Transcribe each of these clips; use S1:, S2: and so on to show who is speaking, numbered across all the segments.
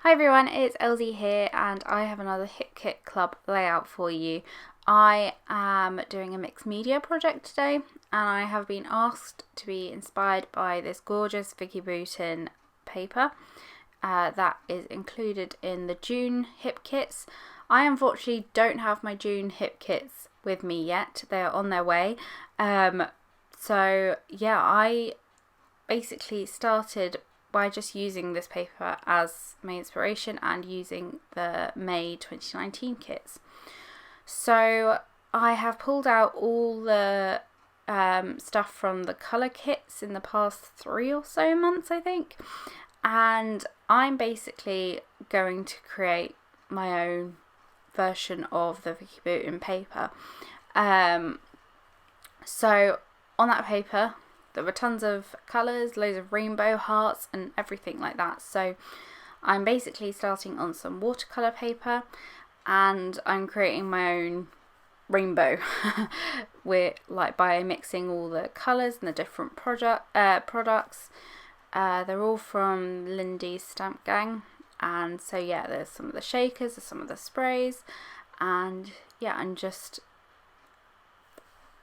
S1: Hi everyone, it's Elsie here and I have another Hip Kit Club layout for you. I am doing a mixed media project today and I have been asked to be inspired by this gorgeous Vicky Boutin paper that is included in the June Hip Kits. I unfortunately don't have my June Hip Kits with me yet, they are on their way. I basically started by just using this paper as my inspiration and using the May 2019 kits. So I have pulled out all the stuff from the colour kits in the past 3 or so months, I think, and I'm basically going to create my own version of the Vicky Boutin paper. So on that paper there were tons of colours, loads of rainbow hearts and everything like that. So I'm basically starting on some watercolour paper and I'm creating my own rainbow by mixing all the colours and the different products. They're all from Lindy's Stamp Gang, and so yeah, there's some of the shakers, there's some of the sprays, and yeah, I'm just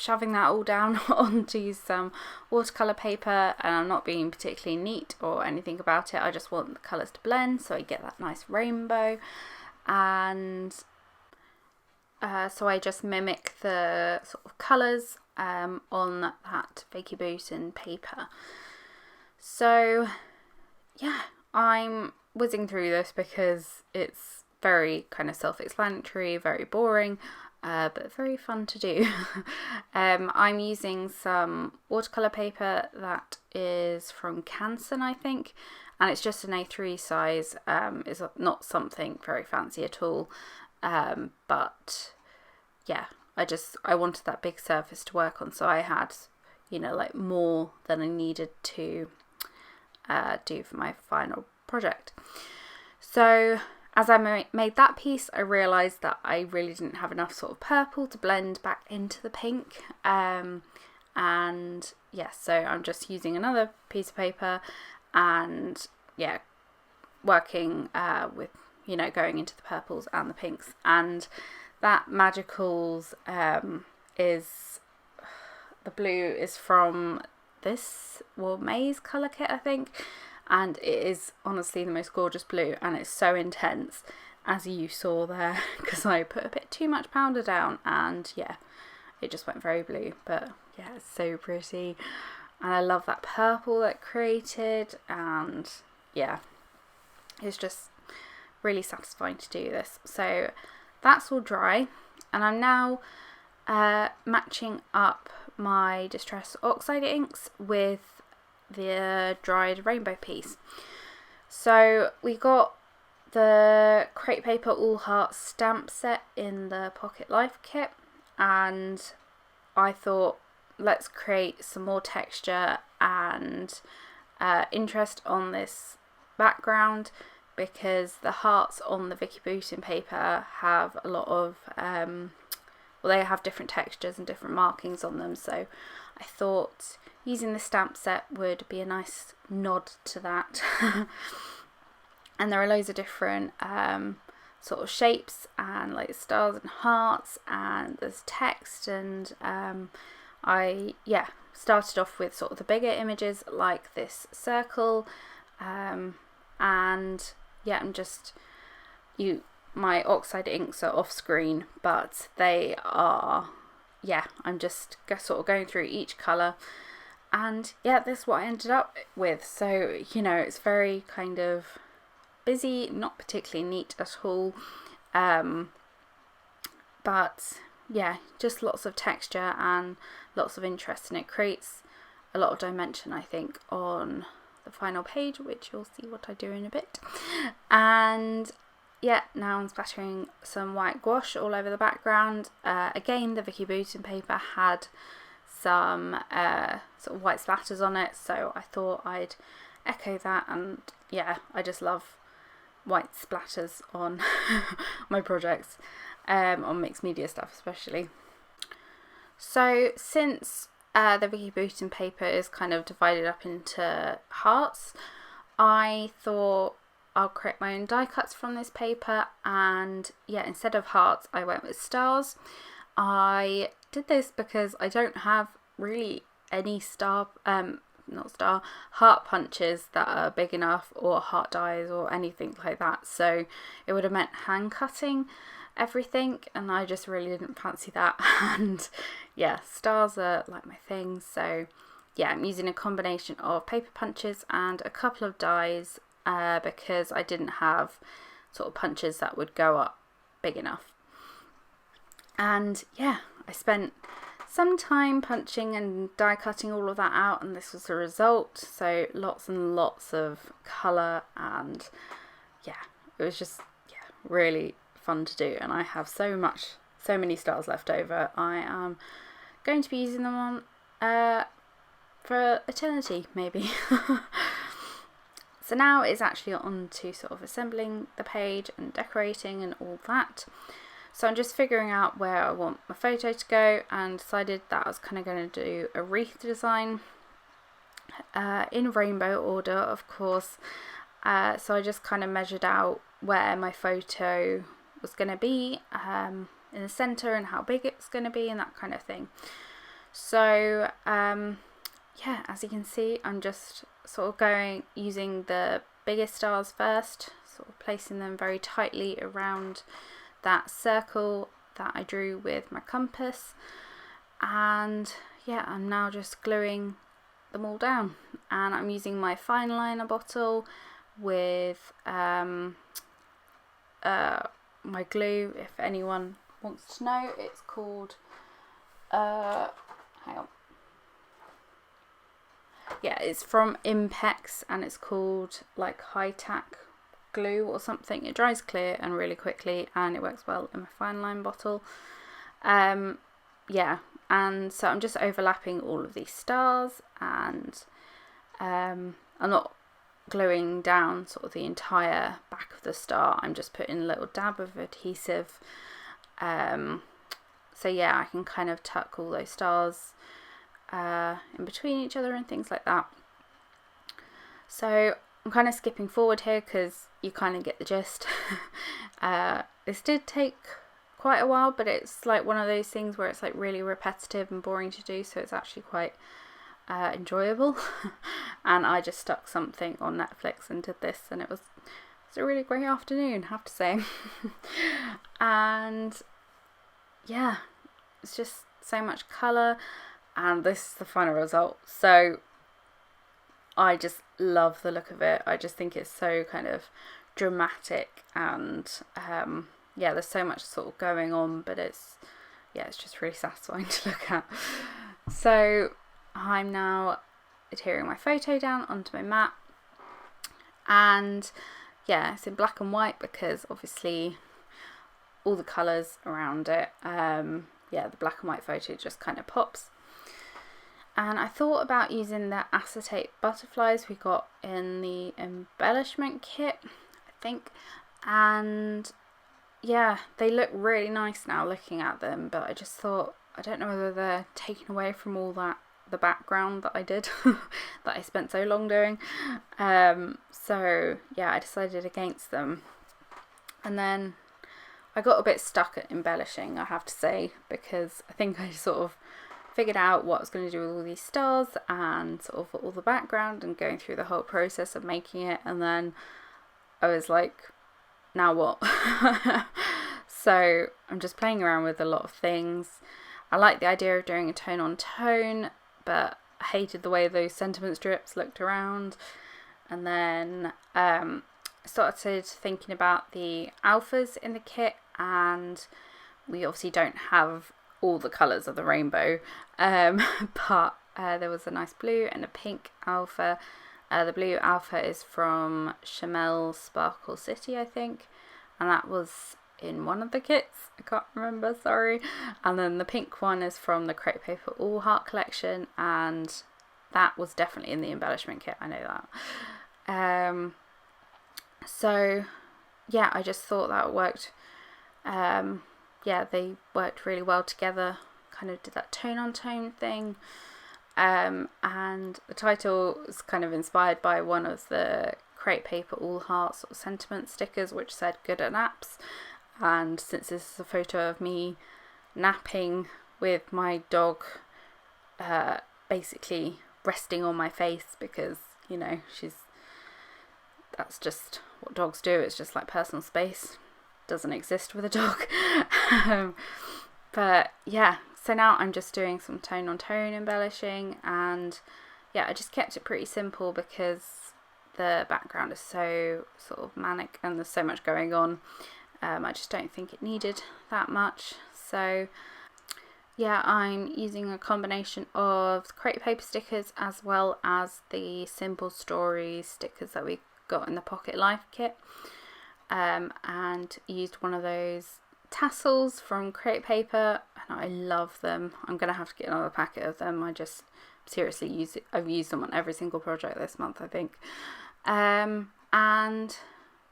S1: shoving that all down onto some watercolour paper, and I'm not being particularly neat or anything about it. I just want the colours to blend so I get that nice rainbow, and so I just mimic the sort of colours on that Vicky Boutin paper. So yeah, I'm whizzing through this because it's very kind of self-explanatory, very boring, but very fun to do. I'm using some watercolour paper that is from Canson, I think, and it's just an A3 size. It's not something very fancy at all, but yeah, I wanted that big surface to work on, so I had, like more than I needed to do for my final project. So as I made that piece, I realised that I really didn't have enough sort of purple to blend back into the pink. And yeah, so I'm just using another piece of paper and yeah, working with, going into the purples and the pinks. And that Magicals is, the blue is from this May's colour kit, I think. And it is honestly the most gorgeous blue, and it's so intense, as you saw there, because I put a bit too much powder down and yeah, it just went very blue. But yeah, it's so pretty and I love that purple that created, and yeah, it's just really satisfying to do this. So that's all dry, and I'm now matching up my Distress Oxide inks with the dried rainbow piece. So we got the Crepe Paper All Hearts stamp set in the Pocket Life kit, and I thought, let's create some more texture and interest on this background, because the hearts on the Vicky Boutin paper have a lot of they have different textures and different markings on them, so I thought using the stamp set would be a nice nod to that. And there are loads of different sort of shapes and like stars and hearts, and there's text, and I started off with sort of the bigger images like this circle, and yeah, I'm just my oxide inks are off screen, but they are, yeah, I'm just sort of going through each colour, and yeah, this is what I ended up with. So it's very kind of busy, not particularly neat at all, but yeah, just lots of texture and lots of interest, and it creates a lot of dimension, I think, on the final page, which you'll see what I do in a bit. And yeah, now I'm splattering some white gouache all over the background. Again, the Vicky Boutin paper had some sort of white splatters on it, so I thought I'd echo that, and yeah, I just love white splatters on my projects, on mixed media stuff especially. So since the Vicky Boutin paper is kind of divided up into hearts, I thought I'll create my own die cuts from this paper, and yeah, instead of hearts I went with stars. I did this because I don't have really any heart punches that are big enough, or heart dies or anything like that, so it would have meant hand cutting everything, and I just really didn't fancy that. And yeah, stars are like my thing, so yeah, I'm using a combination of paper punches and a couple of dies because I didn't have sort of punches that would go up big enough. And yeah, I spent some time punching and die cutting all of that out, and this was the result. So lots and lots of colour, and yeah, it was just really fun to do, and I have so many stars left over. I am going to be using them on for eternity maybe. So now it's actually on to sort of assembling the page and decorating and all that. So I'm just figuring out where I want my photo to go, and decided that I was kind of going to do a wreath design in rainbow order, of course. So I just kind of measured out where my photo was going to be in the centre, and how big it's going to be, and that kind of thing. So yeah, as you can see, I'm just sort of using the biggest stars first, sort of placing them very tightly around that circle that I drew with my compass. And yeah, I'm now just gluing them all down, and I'm using my fine liner bottle with my glue. If anyone wants to know, it's called hang on. Yeah, it's from Impex, and it's called like high tack glue or something. It dries clear and really quickly, and it works well in my fine line bottle. Yeah, and so I'm just overlapping all of these stars, and I'm not gluing down sort of the entire back of the star. I'm just putting a little dab of adhesive, so yeah, I can kind of tuck all those stars in between each other and things like that. So I'm kind of skipping forward here because you kind of get the gist. This did take quite a while, but it's like one of those things where it's like really repetitive and boring to do, so it's actually quite enjoyable. And I just stuck something on Netflix and did this, and it's a really great afternoon, I have to say. And yeah, it's just so much colour, and this is the final result. So I just love the look of it. I just think it's so kind of dramatic, and yeah, there's so much sort of going on, but it's just really satisfying to look at. So I'm now adhering my photo down onto my mat, and yeah, it's in black and white because obviously all the colours around it, yeah, the black and white photo just kind of pops. And I thought about using the acetate butterflies we got in the embellishment kit, I think, and yeah, they look really nice now looking at them, but I just thought, I don't know whether they're taken away from all that, the background that I did, that I spent so long doing. So yeah, I decided against them. And then I got a bit stuck at embellishing, I have to say, because I think I sort of figured out what I was going to do with all these stars and sort of all the background and going through the whole process of making it, and then I was like, now what? So I'm just playing around with a lot of things. I like the idea of doing a tone on tone, but I hated the way those sentiment strips looked around. And then I started thinking about the alphas in the kit, and we obviously don't have all the colours of the rainbow, but there was a nice blue and a pink alpha. The blue alpha is from Chamel Sparkle City, I think, and that was in one of the kits, I can't remember, sorry. And then the pink one is from the Crepe Paper All Heart collection, and that was definitely in the embellishment kit, I know that. So yeah, I just thought that worked. Yeah, they worked really well together, kind of did that tone on tone thing. And the title is kind of inspired by one of the crepe paper all hearts or sentiment stickers which said good at naps, and since this is a photo of me napping with my dog basically resting on my face, because you know that's just what dogs do. It's just like personal space doesn't exist with a dog. But yeah, so now I'm just doing some tone on tone embellishing, and yeah, I just kept it pretty simple because the background is so sort of manic and there's so much going on. I just don't think it needed that much. So yeah, I'm using a combination of crepe paper stickers as well as the Simple Stories stickers that we got in the Pocket Life kit, and used one of those tassels from crepe paper, and I love them. I'm gonna have to get another packet of them. I just seriously I've used them on every single project this month, I think. And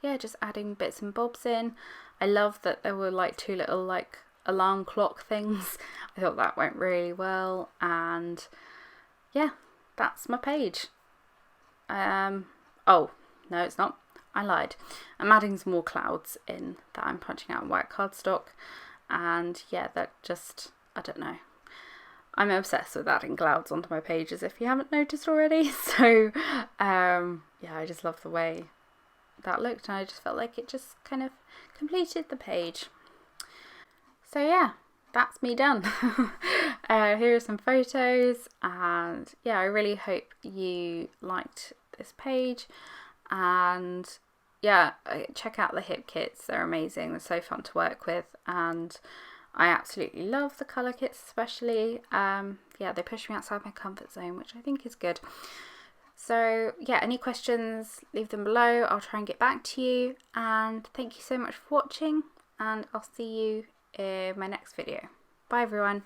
S1: yeah, just adding bits and bobs in. I love that there were like two little like alarm clock things. I thought that went really well, and yeah, that's my page. Oh no, it's not, I lied. I'm adding some more clouds in that I'm punching out in white cardstock, and yeah, that just, I don't know, I'm obsessed with adding clouds onto my pages if you haven't noticed already. So yeah, I just love the way that looked, and I just felt like it just kind of completed the page. So yeah, that's me done. Here are some photos, and yeah, I really hope you liked this page, and yeah, check out the hip kits. They're amazing, they're so fun to work with, and I absolutely love the colour kits especially. Yeah, they push me outside my comfort zone, which I think is good. So yeah, any questions, leave them below. I'll try and get back to you, and thank you so much for watching, and I'll see you in my next video. Bye everyone.